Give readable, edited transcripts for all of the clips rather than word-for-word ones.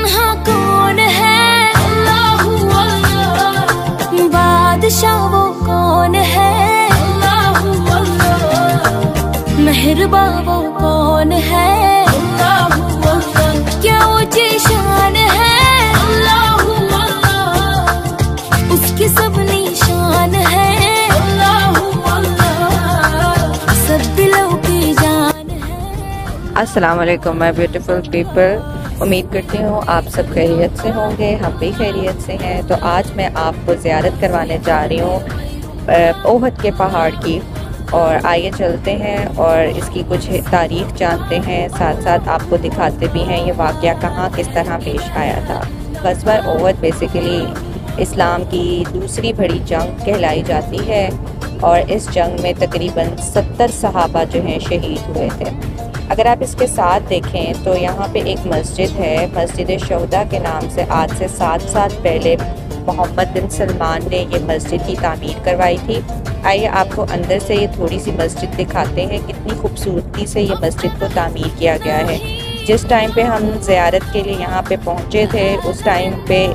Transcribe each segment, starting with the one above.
तन्हा कौन है, अल्लाहू अल्लाह। बादशाह वो कौन है, अल्लाहू अल्लाह। मेहरबां वो कौन है, अल्लाहू अल्लाह। क्या ऊंची शान है, अल्लाहू अल्लाह। उसकी सब निशान है, अल्लाहू अल्लाह। सब दिलों की जान है। अस्सलाम वालेकुम माय ब्यूटीफुल पीपल। उम्मीद करती हूँ आप सब खैरियत से होंगे, हम भी खैरियत से हैं। तो आज मैं आपको ज़ियारत करवाने जा रही हूँ ओहद के पहाड़ की, और आइए चलते हैं और इसकी कुछ तारीख जानते हैं, साथ साथ आपको दिखाते भी हैं ये वाक़या कहाँ किस तरह पेश आया था। ग़ज़वा ओहद बेसिकली इस्लाम की दूसरी बड़ी जंग कहलाई जाती है, और इस जंग में तकरीबन 70 सहाबा जो हैं शहीद हुए थे। अगर आप इसके साथ देखें तो यहाँ पे एक मस्जिद है, मस्जिद शहुदा के नाम से। आज से 7 साल पहले मोहम्मद बिन सलमान ने ये मस्जिद की तामीर करवाई थी। आइए आपको अंदर से ये थोड़ी सी मस्जिद दिखाते हैं, कितनी खूबसूरती से ये मस्जिद को तामीर किया गया है। जिस टाइम पे हम ज़ियारत के लिए यहाँ पे पहुँचे थे उस टाइम पे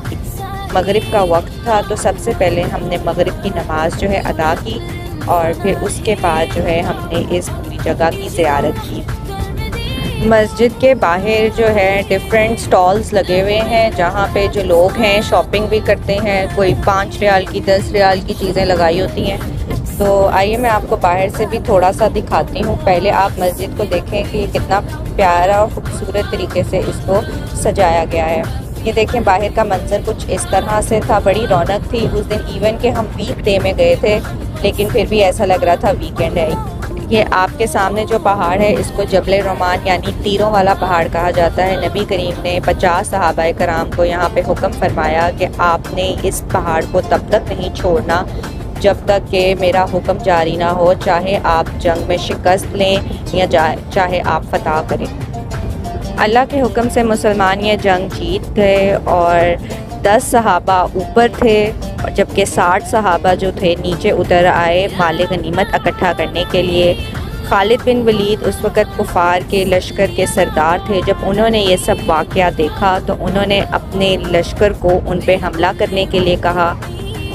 मगरिब का वक्त था, तो सबसे पहले हमने मगरिब की नमाज़ जो है अदा की, और फिर उसके बाद जो है हमने इस पूरी जगह की ज़ियारत की। मस्जिद के बाहर जो है डिफरेंट स्टॉल्स लगे हुए हैं, जहाँ पे जो लोग हैं शॉपिंग भी करते हैं। कोई 5 रियाल की 10 रियाल की चीज़ें लगाई होती हैं। तो आइए मैं आपको बाहर से भी थोड़ा सा दिखाती हूँ। पहले आप मस्जिद को देखें कि कितना प्यारा और ख़ूबसूरत तरीके से इसको सजाया गया है। ये देखें बाहर का मंजर कुछ इस तरह से था, बड़ी रौनक थी। उस दिन इवन के हम वीक डे में गए थे, लेकिन फिर भी ऐसा लग रहा था वीकेंड है। ये आपके सामने जो पहाड़ है इसको जबल रोमान यानी तीरों वाला पहाड़ कहा जाता है। नबी करीम ने 50 सहाबाए कराम को यहाँ पे हुक्म फरमाया कि आपने इस पहाड़ को तब तक नहीं छोड़ना जब तक कि मेरा हुक्म जारी ना हो, चाहे आप जंग में शिकस्त लें या चाहे आप फतह करें। अल्लाह के हुक्म से मुसलमान ये जंग जीत गए, और 10 सहाबा ऊपर थे, जबकि 60 सहाबा जो थे नीचे उतर आए माल गनीमत इकट्ठा करने के लिए। खालिद बिन वलीद उस वक़्त कुफार के लश्कर के सरदार थे। जब उन्होंने ये सब वाक़या देखा तो उन्होंने अपने लश्कर को उन पे हमला करने के लिए कहा,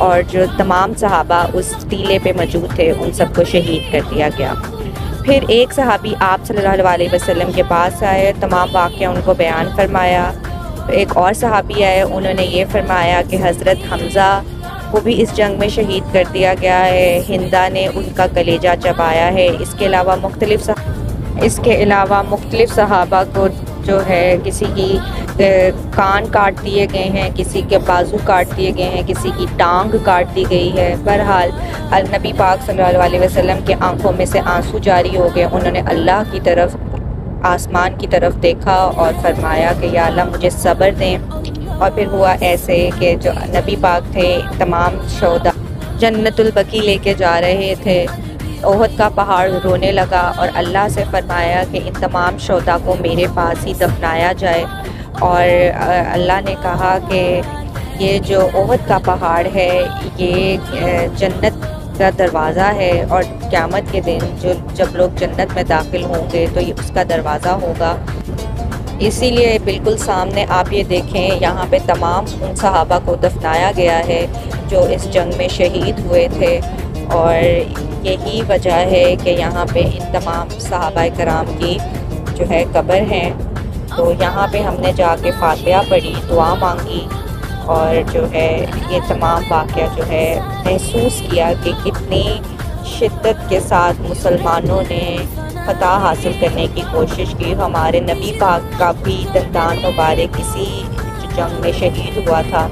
और जो तमाम सहाबा उस टीले पे मौजूद थे उन सबको शहीद कर दिया गया। फिर एक सहाबी आप सल्लल्लाहु अलैहि वसल्लम के पास आए, तमाम वाक़या उनको बयान फरमाया। एक और सहाबी आए, उन्होंने ये फरमाया कि हज़रत हमज़ा को भी इस जंग में शहीद कर दिया गया है, हिंदा ने उनका कलेजा चबाया है। इसके अलावा मुख्तलिफ सहाबा को जो है किसी की कान काट दिए गए हैं, किसी के बाजू काट दिए गए हैं, किसी की टांग काट दी गई है। बहरहाल नबी पाक सल्लल्लाहु अलैहि वसल्लम के आंखों में से आंसू जारी हो गए। उन्होंने अल्लाह की तरफ, आसमान की तरफ देखा और फरमाया कि या अल्लाह मुझे सब्र दें। और फिर हुआ ऐसे कि जो नबी पाक थे तमाम शोदा जन्नतुल बकी लेके जा रहे थे। ओहद का पहाड़ रोने लगा और अल्लाह से फरमाया कि इन तमाम शोदा को मेरे पास ही दफनाया जाए। और अल्लाह ने कहा कि ये जो ओहद का पहाड़ है ये जन्नत का दरवाज़ा है, और क़यामत के दिन जब लोग जन्नत में दाखिल होंगे तो ये उसका दरवाज़ा होगा। इसीलिए बिल्कुल सामने आप ये देखें, यहाँ पे तमाम उन सहाबा को दफनाया गया है जो इस जंग में शहीद हुए थे, और यही वजह है कि यहाँ पे इन तमाम सहाबाए कराम की जो है कब्र है। तो यहाँ पे हमने जाके फातिहा पढ़ी, दुआ मांगी, और जो है ये तमाम वाक़या जो है महसूस किया कि कितनी शिद्दत के साथ मुसलमानों ने फतह हासिल करने की कोशिश की। हमारे नबी पाक का भी दंदान मुबारक इसी जंग में शहीद हुआ था।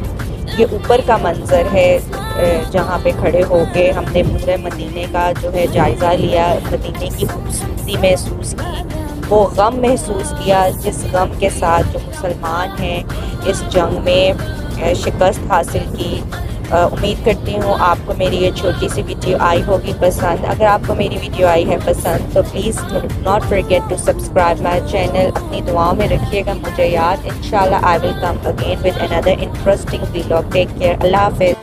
ये ऊपर का मंज़र है जहाँ पे खड़े होके हमने पूरे मदीने का जो है जायज़ा लिया, मदीने की खूबसूरती महसूस की, वो गम महसूस किया जिस गम के साथ जो मुसलमान हैं इस जंग में शिकस्त हासिल की। उम्मीद करती हूँ आपको मेरी ये छोटी सी वीडियो आई होगी पसंद। अगर आपको मेरी वीडियो आई है पसंद तो please not forget to subscribe my channel. अपनी दुआओं में रखिएगा मुझे याद। इंशाल्लाह I will come again with another interesting vlog. Take care, अल्लाह हाफ़िज़।